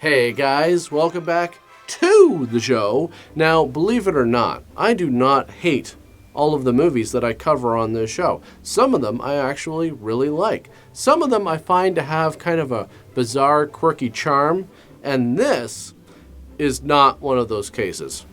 Hey guys, welcome back to the show. Now, believe it or not, I do not hate all of the movies that I cover on this show. Some of them I actually really like. Some of them I find to have kind of a bizarre, quirky charm, and this is not one of those cases.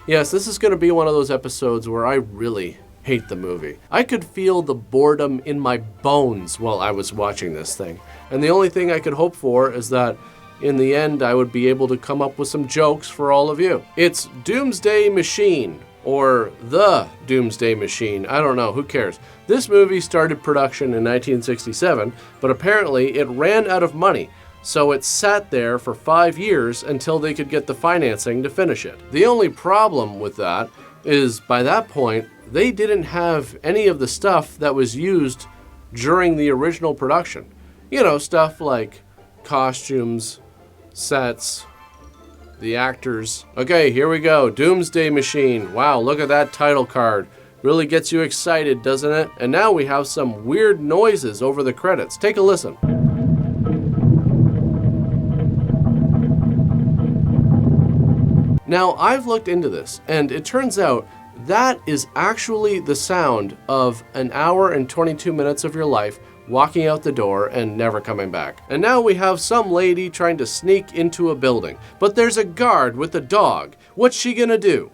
Yes, this is going to be one of those episodes where I really hate the movie. I could feel the boredom in my bones while I was watching this thing, and the only thing I could hope for is that in the end, I would be able to come up with some jokes for all of you. It's Doomsday Machine, or The Doomsday Machine. I don't know, who cares? This movie started production in 1967, but apparently it ran out of money, so it sat there for 5 years until they could get the financing to finish it. The only problem with that is, by that point, they didn't have any of the stuff that was used during the original production. You know, stuff like costumes, sets, the actors. Okay, here we go. Doomsday Machine. Wow, look at that title card. Really gets you excited, doesn't it? And now we have some weird noises over the credits. Take a listen. Now, I've looked into this, and it turns out that is actually the sound of an hour and 22 minutes of your life walking out the door and never coming back. And now we have some lady trying to sneak into a building, but there's a guard with a dog. What's she gonna do?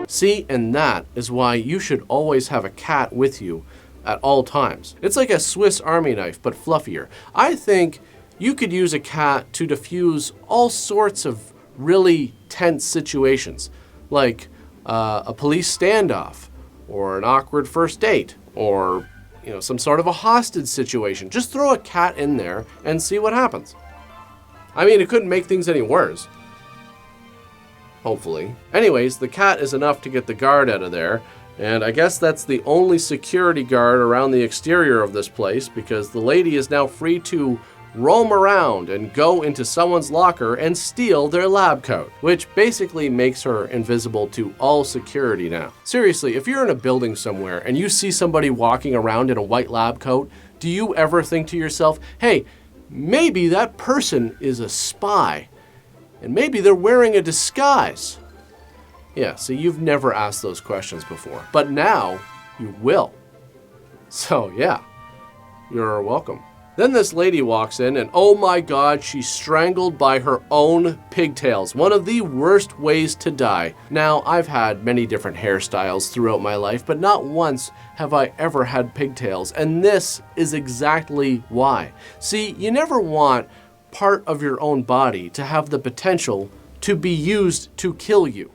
See, and that is why you should always have a cat with you at all times. It's like a Swiss Army knife, but fluffier. I think you could use a cat to diffuse all sorts of really tense situations, like a police standoff, or an awkward first date, or some sort of a hostage situation. Just throw a cat in there and see what happens. I mean, it couldn't make things any worse. Hopefully. Anyways, the cat is enough to get the guard out of there, and I guess that's the only security guard around the exterior of this place, because the lady is now free to roam around and go into someone's locker and steal their lab coat, which basically makes her invisible to all security now. Seriously, if you're in a building somewhere and you see somebody walking around in a white lab coat, do you ever think to yourself, hey, maybe that person is a spy, and maybe they're wearing a disguise? Yeah, so you've never asked those questions before, but now you will. So yeah, you're welcome. Then this lady walks in and oh my God, she's strangled by her own pigtails. One of the worst ways to die. Now, I've had many different hairstyles throughout my life, but not once have I ever had pigtails. And this is exactly why. See, you never want part of your own body to have the potential to be used to kill you,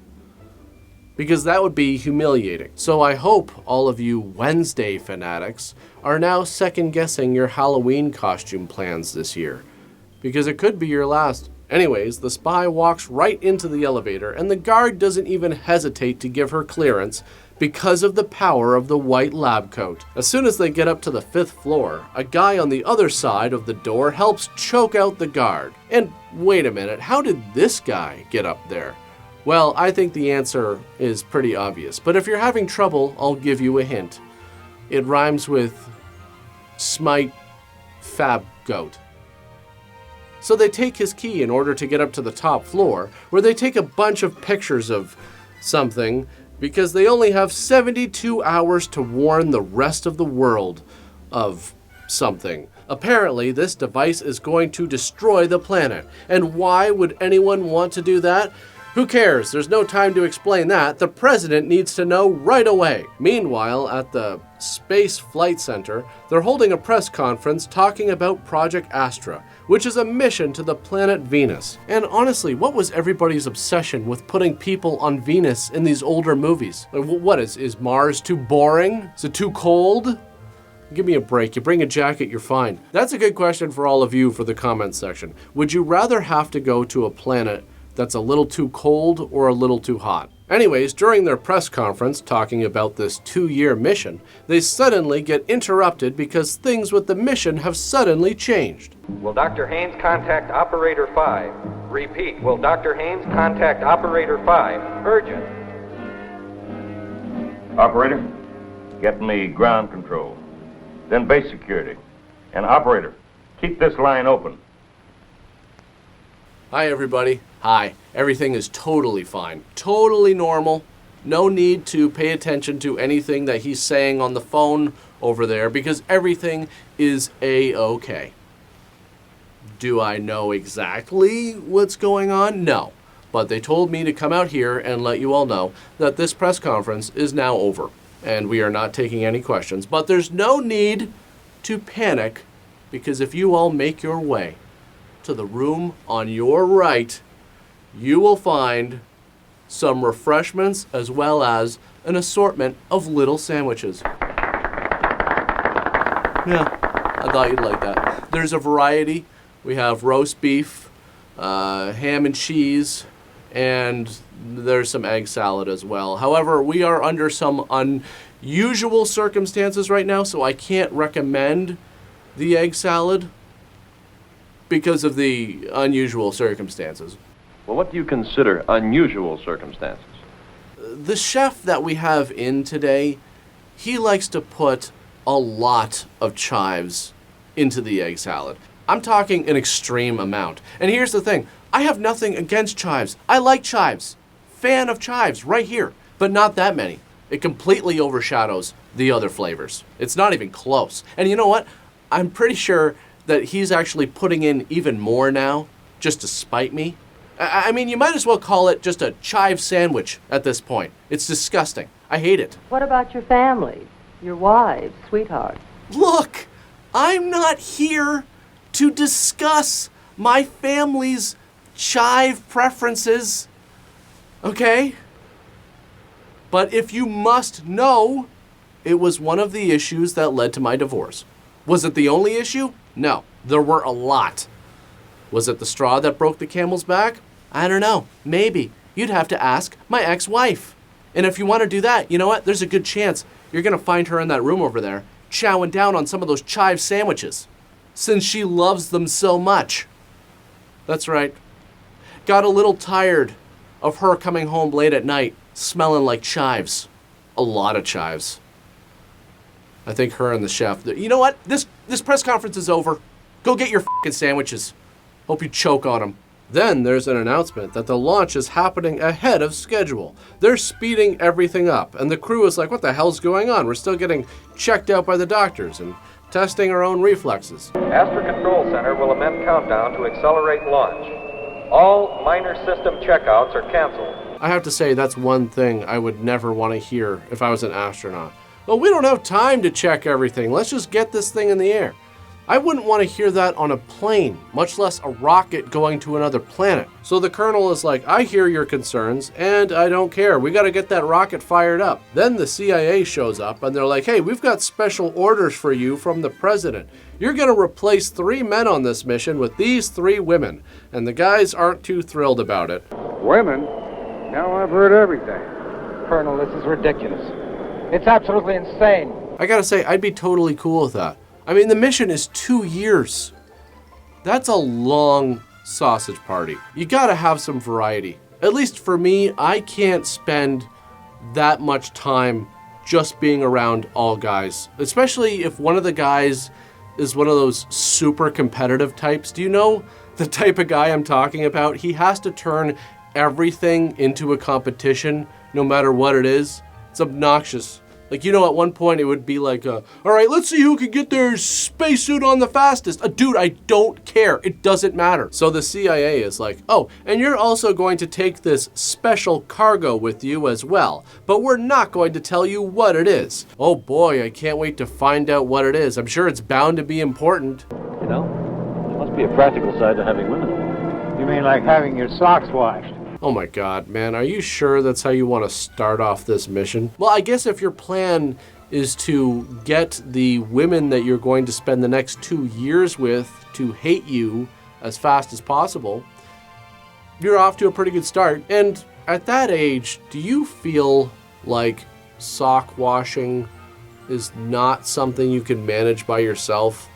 because that would be humiliating. So I hope all of you Wednesday fanatics are now second-guessing your Halloween costume plans this year, because it could be your last. Anyways, the spy walks right into the elevator, and the guard doesn't even hesitate to give her clearance because of the power of the white lab coat. As soon as they get up to the 5th floor, a guy on the other side of the door helps choke out the guard. And wait a minute, how did this guy get up there? Well, I think the answer is pretty obvious, but if you're having trouble, I'll give you a hint. It rhymes with smite fab goat. So they take his key in order to get up to the top floor, where they take a bunch of pictures of something, because they only have 72 hours to warn the rest of the world of something. Apparently, this device is going to destroy the planet. And why would anyone want to do that? Who cares? There's no time to explain that. The president needs to know right away. Meanwhile, at the Space Flight Center, they're holding a press conference talking about Project Astra, which is a mission to the planet Venus. And honestly, what was everybody's obsession with putting people on Venus in these older movies? Like, what is Mars too boring? Is it too cold? Give me a break. You bring a jacket, you're fine. That's a good question for all of you for the comments section. Would you rather have to go to a planet that's a little too cold or a little too hot? Anyways, during their press conference talking about this 2-year mission, they suddenly get interrupted because things with the mission have suddenly changed. Will Dr. Haynes contact Operator 5? Repeat, will Dr. Haynes contact Operator 5? Urgent. Operator, get me ground control. then base security. And operator, keep this line open. Hi, everybody. Hi. Everything is totally fine. Totally normal. No need to pay attention to anything that he's saying on the phone over there because everything is A-okay. Do I know exactly what's going on? No. But they told me to come out here and let you all know that this press conference is now over and we are not taking any questions. But there's no need to panic because if you all make your way to the room on your right, you will find some refreshments as well as an assortment of little sandwiches. Yeah, I thought you'd like that. There's a variety. We have roast beef, ham and cheese, and there's some egg salad as well. However, we are under some unusual circumstances right now, so I can't recommend the egg salad because of the unusual circumstances. Well, what do you consider unusual circumstances? The chef that we have in today, he likes to put a lot of chives into the egg salad. I'm talking an extreme amount. And here's the thing, I have nothing against chives. I like chives. Fan of chives right here, but not that many. It completely overshadows the other flavors. It's not even close. And you know what? I'm pretty sure that he's actually putting in even more now just to spite me. I mean, you might as well call it just a chive sandwich at this point. It's disgusting. I hate it. What about your family? Your wives, sweetheart? Look, I'm not here to discuss my family's chive preferences, okay? But if you must know, it was one of the issues that led to my divorce. Was it the only issue? No, there were a lot. Was it the straw that broke the camel's back? I don't know. Maybe. You'd have to ask my ex-wife. And if you want to do that, you know what? There's a good chance you're going to find her in that room over there, chowing down on some of those chive sandwiches, since she loves them so much. That's right. Got a little tired of her coming home late at night, smelling like chives. A lot of chives. I think her and the chef. You know what? This press conference is over. Go get your f***ing sandwiches. Hope you choke on them. Then there's an announcement that the launch is happening ahead of schedule. They're speeding everything up, and the crew is like, what the hell's going on? We're still getting checked out by the doctors and testing our own reflexes. Astra Control Center will amend countdown to accelerate launch. All minor system checkouts are canceled. I have to say, that's one thing I would never want to hear if I was an astronaut. Well, we don't have time to check everything. Let's just get this thing in the air. I wouldn't want to hear that on a plane, much less a rocket going to another planet. So the colonel is like, I hear your concerns, and I don't care. We got to get that rocket fired up. Then the CIA shows up, and they're like, hey, we've got special orders for you from the president. You're going to replace 3 men on this mission with these 3 women. And the guys aren't too thrilled about it. Women? Now I've heard everything. Colonel, this is ridiculous. It's absolutely insane. I gotta say, I'd be totally cool with that. I mean, the mission is 2 years. That's a long sausage party. You gotta have some variety. At least for me, I can't spend that much time just being around all guys. Especially if one of the guys is one of those super competitive types. Do you know the type of guy I'm talking about? He has to turn everything into a competition, no matter what it is. It's obnoxious. Like, you know, at one point it would be like, all right, let's see who can get their spacesuit on the fastest. Dude, I don't care. It doesn't matter. So the CIA is like, oh, and you're also going to take this special cargo with you as well, but we're not going to tell you what it is. Oh boy, I can't wait to find out what it is. I'm sure it's bound to be important. You know, there must be a practical side to having women. You mean like having your socks washed? Oh my god, man, are you sure that's how you want to start off this mission? Well, I guess if your plan is to get the women that you're going to spend the next 2 years with to hate you as fast as possible, you're off to a pretty good start. And at that age, do you feel like sock washing is not something you can manage by yourself?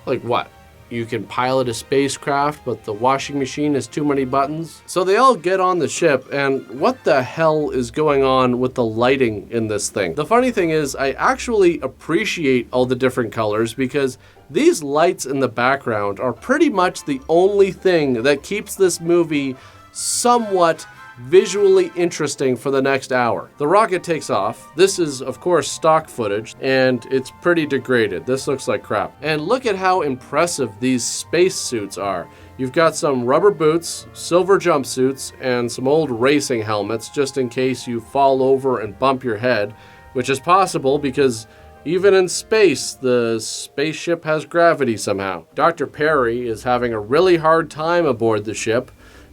Like what? you can pilot a spacecraft, but the washing machine has too many buttons. So they all get on the ship, and what the hell is going on with the lighting in this thing? The funny thing is, I actually appreciate all the different colors because these lights in the background are pretty much the only thing that keeps this movie somewhat visually interesting for the next hour. The rocket takes off. This is, of course, stock footage, and it's pretty degraded. This looks like crap. And look at how impressive these space suits are. You've got some rubber boots, silver jumpsuits, and some old racing helmets just in case you fall over and bump your head, which is possible because even in space, the spaceship has gravity somehow. Dr. Perry is having a really hard time aboard the ship.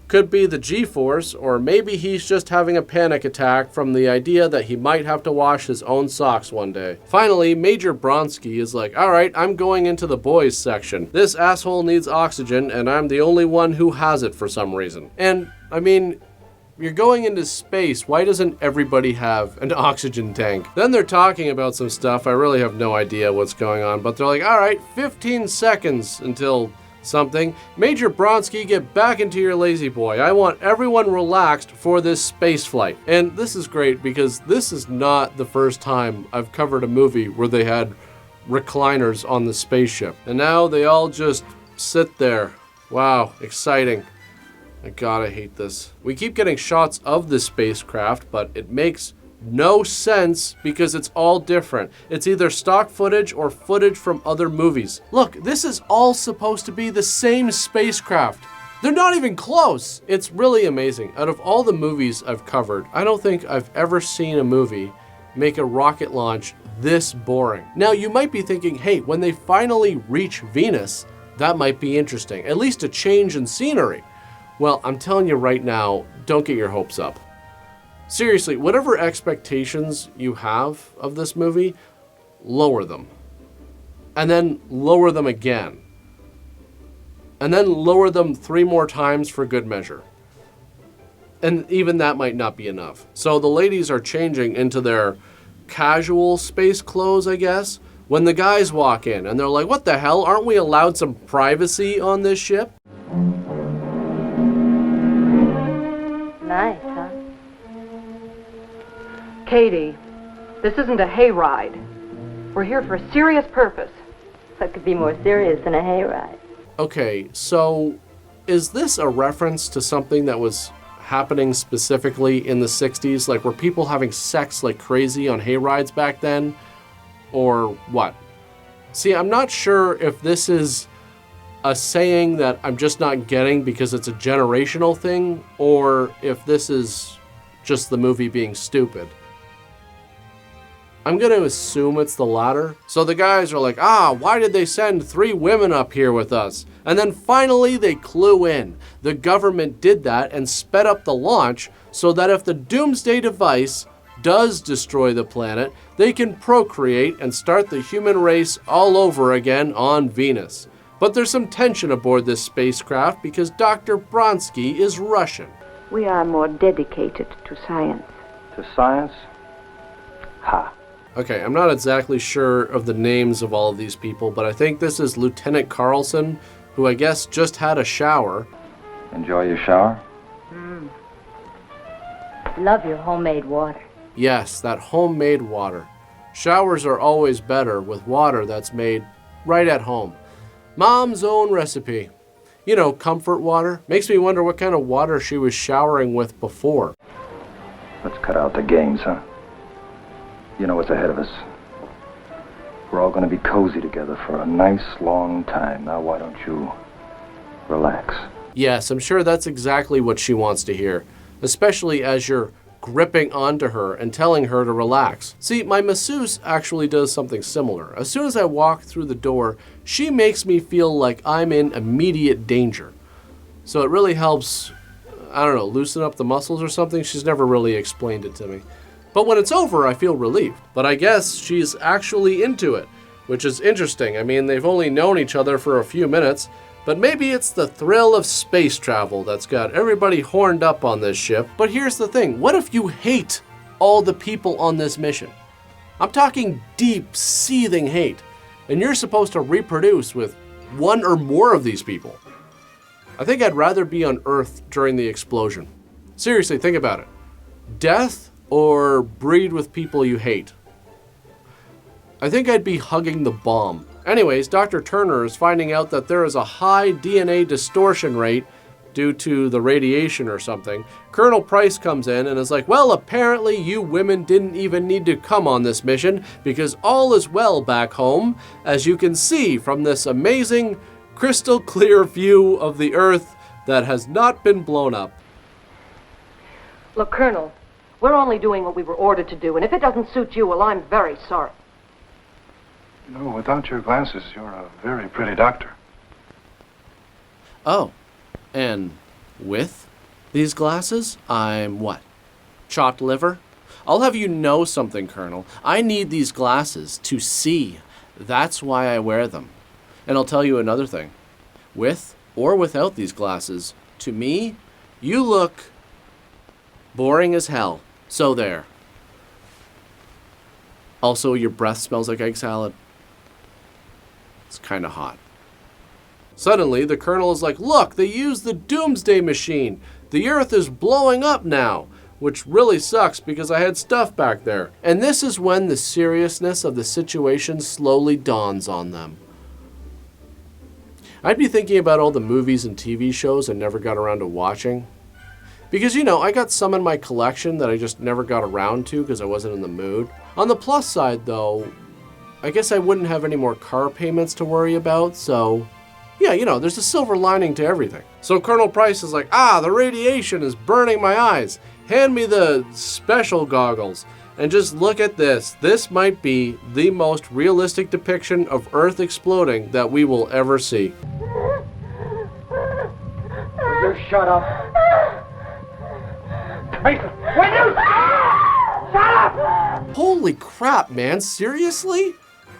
Could be the G-force, or maybe he's just having a panic attack from the idea that he might have to wash his own socks one day. Finally, Major Bronsky is like, alright, I'm going into the boys section. This asshole needs oxygen, and I'm the only one who has it for some reason. And, I mean, you're going into space, why doesn't everybody have an oxygen tank? Then they're talking about some stuff, I really have no idea what's going on, but they're like, alright, 15 seconds until something. Major Bronsky, get back into your lazy boy. I want everyone relaxed for this space flight. And this is great because this is not the first time I've covered a movie where they had recliners on the spaceship. And now they all just sit there. Wow, exciting. My God, I hate this. We keep getting shots of the spacecraft, but it makes no sense because it's all different. It's either stock footage or footage from other movies. Look, this is all supposed to be the same spacecraft. They're not even close. It's really amazing. Out of all the movies I've covered, I don't think I've ever seen a movie make a rocket launch this boring. Now, you might be thinking, hey, when they finally reach Venus, that might be interesting. At least a change in scenery. Well, I'm telling you right now, don't get your hopes up. Seriously, whatever expectations you have of this movie, lower them. And then lower them again. And then lower them 3 more times for good measure. And even that might not be enough. So the ladies are changing into their casual space clothes, I guess, when the guys walk in and they're like, what the hell? Aren't we allowed some privacy on this ship? Nice, huh? Katie, this isn't a hayride. We're here for a serious purpose. What could be more serious than a hayride? Okay, so is this a reference to something that was happening specifically in the 60s? Like, were people having sex like crazy on hayrides back then? Or what? See, I'm not sure if this is a saying that I'm just not getting because it's a generational thing, or if this is just the movie being stupid. I'm going to assume it's the latter. So the guys are like, why did they send 3 women up here with us? And then finally they clue in. The government did that and sped up the launch so that if the Doomsday device does destroy the planet, they can procreate and start the human race all over again on Venus. But there's some tension aboard this spacecraft because Dr. Bronsky is Russian. We are more dedicated to science. To science? Ha. Okay, I'm not exactly sure of the names of all of these people, but I think this is Lieutenant Carlson, who I guess just had a shower. Enjoy your shower? Love your homemade water. Yes, that homemade water. Showers are always better with water that's made right at home. Mom's own recipe. You know, comfort water. Makes me wonder what kind of water she was showering with before. Let's cut out the games, huh? You know what's ahead of us. We're all going to be cozy together for a nice long time. Now why don't you relax? Yes, I'm sure that's exactly what she wants to hear, especially as you're gripping onto her and telling her to relax. See, my masseuse actually does something similar. As soon as I walk through the door, she makes me feel like I'm in immediate danger. So it really helps, I don't know, loosen up the muscles or something. She's never really explained it to me. But when it's over, I feel relieved. But I guess she's actually into it, which is interesting. I mean, they've only known each other for a few minutes, but maybe it's the thrill of space travel that's got everybody horned up on this ship. But here's the thing, what if you hate all the people on this mission? I'm talking deep, seething hate. And you're supposed to reproduce with one or more of these people. I think I'd rather be on Earth during the explosion. Seriously, think about it. Death or breed with people you hate? I think I'd be hugging the bomb. Anyways, Dr. Turner is finding out that there is a high DNA distortion rate due to the radiation or something. Colonel Price comes in and is like, well, apparently you women didn't even need to come on this mission because all is well back home, as you can see from this amazing crystal clear view of the Earth that has not been blown up. Look, Colonel, we're only doing what we were ordered to do, and if it doesn't suit you, well, I'm very sorry. You know, without your glasses, you're a very pretty doctor. Oh, and with these glasses, I'm what? Chopped liver? I'll have you know something, Colonel. I need these glasses to see. That's why I wear them. And I'll tell you another thing. With or without these glasses, to me, you look boring as hell. So there. Also, your breath smells like egg salad. It's kind of hot. Suddenly, the Colonel is like, look, they used the Doomsday Machine. The Earth is blowing up now, which really sucks because I had stuff back there. And this is when the seriousness of the situation slowly dawns on them. I'd be thinking about all the movies and TV shows I never got around to watching. Because, you know, I got some in my collection that I just never got around to because I wasn't in the mood. On the plus side, though, I guess I wouldn't have any more car payments to worry about, so yeah, you know, there's a silver lining to everything. So Colonel Price is like, the radiation is burning my eyes. Hand me the special goggles. And just look at this. This might be the most realistic depiction of Earth exploding that we will ever see. Will you shut up? Mason, will you shut up? Holy crap, man. Seriously?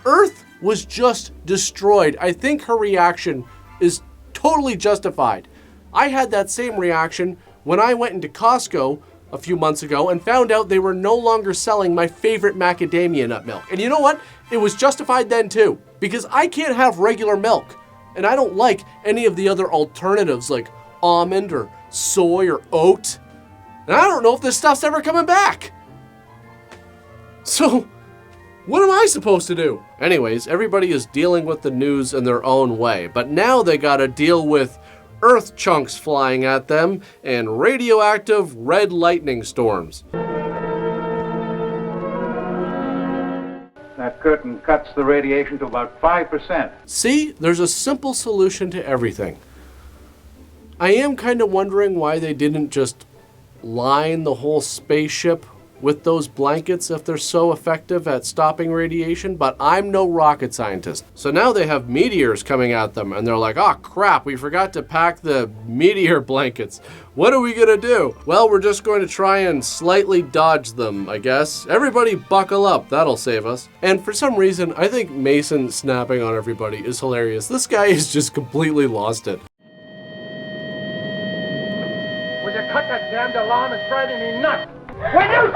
Earth was just destroyed. I think her reaction is totally justified. I had that same reaction when I went into Costco a few months ago and found out they were no longer selling my favorite macadamia nut milk. And you know what? It was justified then too, because I can't have regular milk. And I don't like any of the other alternatives like almond or soy or oat. And I don't know if this stuff's ever coming back. So, what am I supposed to do? Anyways, everybody is dealing with the news in their own way, but now they gotta deal with Earth chunks flying at them and radioactive red lightning storms. That curtain cuts the radiation to about 5%. See, there's a simple solution to everything. I am kind of wondering why they didn't just line the whole spaceship with those blankets if they're so effective at stopping radiation, but I'm no rocket scientist. So now they have meteors coming at them and they're like, oh crap, we forgot to pack the meteor blankets. What are we gonna do? Well, we're just going to try and slightly dodge them, I guess. Everybody buckle up, that'll save us. And for some reason, I think Mason snapping on everybody is hilarious. This guy is just completely lost it. Will you cut that damned alarm? It's driving me nuts. Will you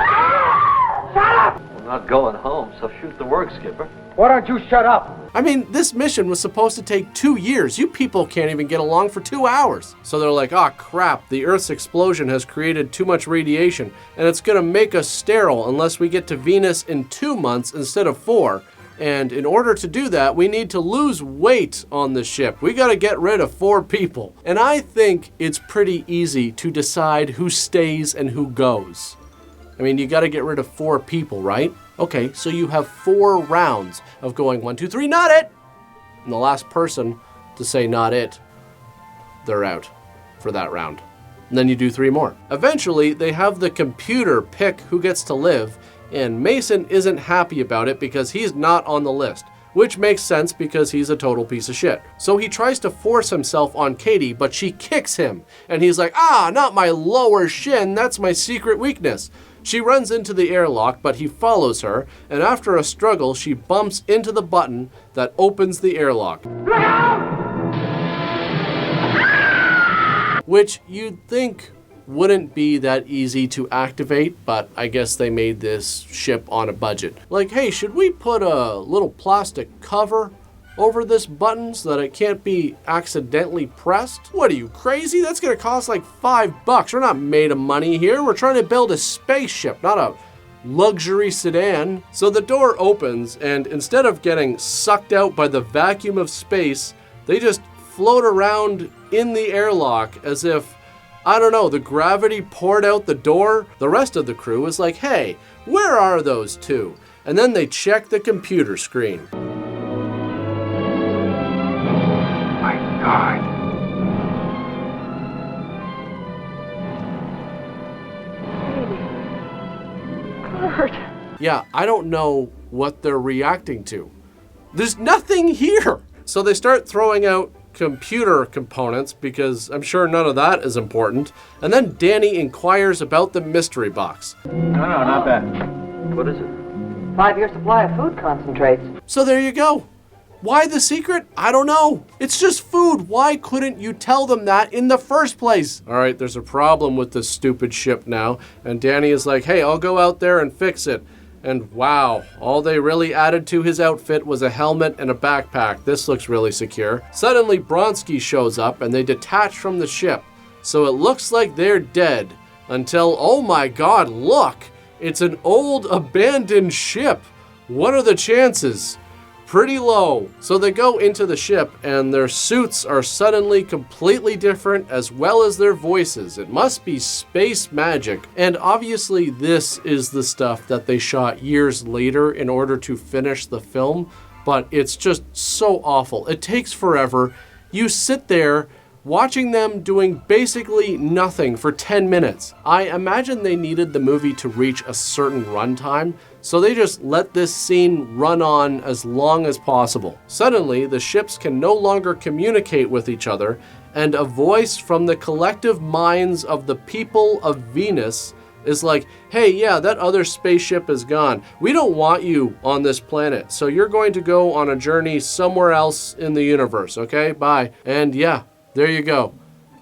shut up? We're not going home, so shoot the work, Skipper. Why don't you shut up? I mean, this mission was supposed to take 2 years. You people can't even get along for 2 hours. So they're like, oh crap, the Earth's explosion has created too much radiation, and it's gonna make us sterile unless we get to Venus in 2 months instead of 4. And in order to do that, we need to lose weight on the ship. We gotta get rid of 4 people. And I think it's pretty easy to decide who stays and who goes. I mean, you gotta get rid of 4 people, right? Okay, so you have 4 rounds of going 1, 2, 3, not it! And the last person to say not it, they're out for that round. And then you do 3 more. Eventually, they have the computer pick who gets to live, and Mason isn't happy about it because he's not on the list, which makes sense because he's a total piece of shit. So he tries to force himself on Katie, but she kicks him, and he's like, not my lower shin, that's my secret weakness. She runs into the airlock, but he follows her, and after a struggle, she bumps into the button that opens the airlock. Which you'd think wouldn't be that easy to activate, but I guess they made this ship on a budget. Like, hey, should we put a little plastic cover over this button so that it can't be accidentally pressed? What are you, crazy? That's gonna cost like $5. We're not made of money here. We're trying to build a spaceship, not a luxury sedan. So the door opens, and instead of getting sucked out by the vacuum of space, they just float around in the airlock as if, I don't know, the gravity poured out the door. The rest of the crew is like, hey, where are those two? And then they check the computer screen. My God. Kurt. Yeah, I don't know what they're reacting to. There's nothing here. So they start throwing out computer components because I'm sure none of that is important. And then Danny inquires about the mystery box. No, not bad. What is it? 5-year supply of food concentrates. So there you go. Why the secret? I don't know. It's just food. Why couldn't you tell them that in the first place? All right, there's a problem with this stupid ship now. And Danny is like, hey, I'll go out there and fix it. And wow, all they really added to his outfit was a helmet and a backpack. This looks really secure. Suddenly, Bronski shows up and they detach from the ship. So it looks like they're dead. Until, oh my God, look! It's an old abandoned ship. What are the chances? Pretty low. So they go into the ship and their suits are suddenly completely different, as well as their voices. It must be space magic. And obviously this is the stuff that they shot years later in order to finish the film, but it's just so awful. It takes forever. You sit there watching them doing basically nothing for 10 minutes. I imagine they needed the movie to reach a certain runtime, so they just let this scene run on as long as possible. Suddenly, the ships can no longer communicate with each other, and a voice from the collective minds of the people of Venus is like, hey, yeah, that other spaceship is gone. We don't want you on this planet, so you're going to go on a journey somewhere else in the universe, okay? Bye. And yeah, there you go.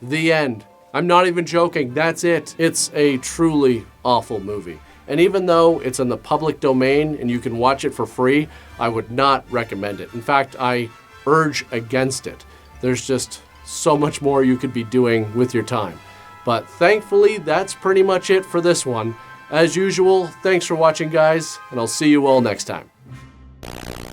The end. I'm not even joking. That's it. It's a truly awful movie. And even though it's in the public domain and you can watch it for free, I would not recommend it. In fact, I urge against it. There's just so much more you could be doing with your time. But thankfully, that's pretty much it for this one. As usual, thanks for watching, guys, and I'll see you all next time.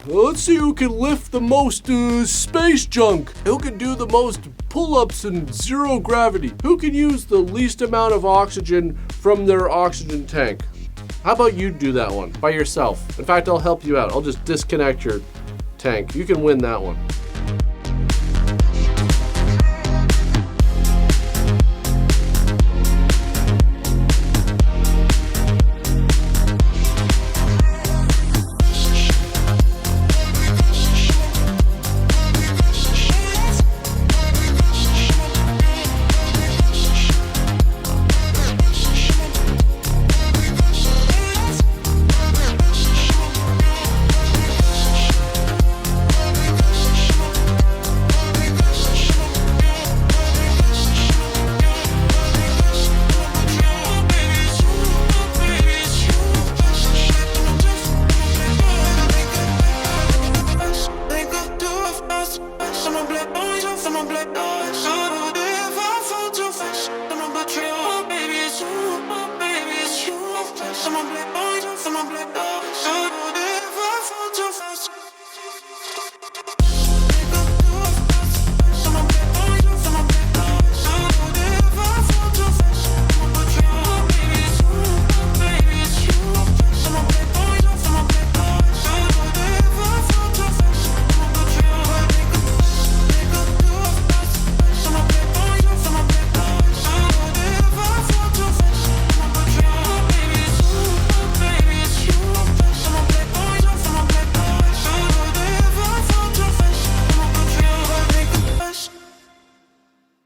Let's see who can lift the most space junk. Who can do the most pull-ups in zero gravity. Who can use the least amount of oxygen from their oxygen tank. How about you do that one by yourself? In fact, I'll help you out. I'll just disconnect your tank. You can win that one. Someone black, oh, someone black, oh,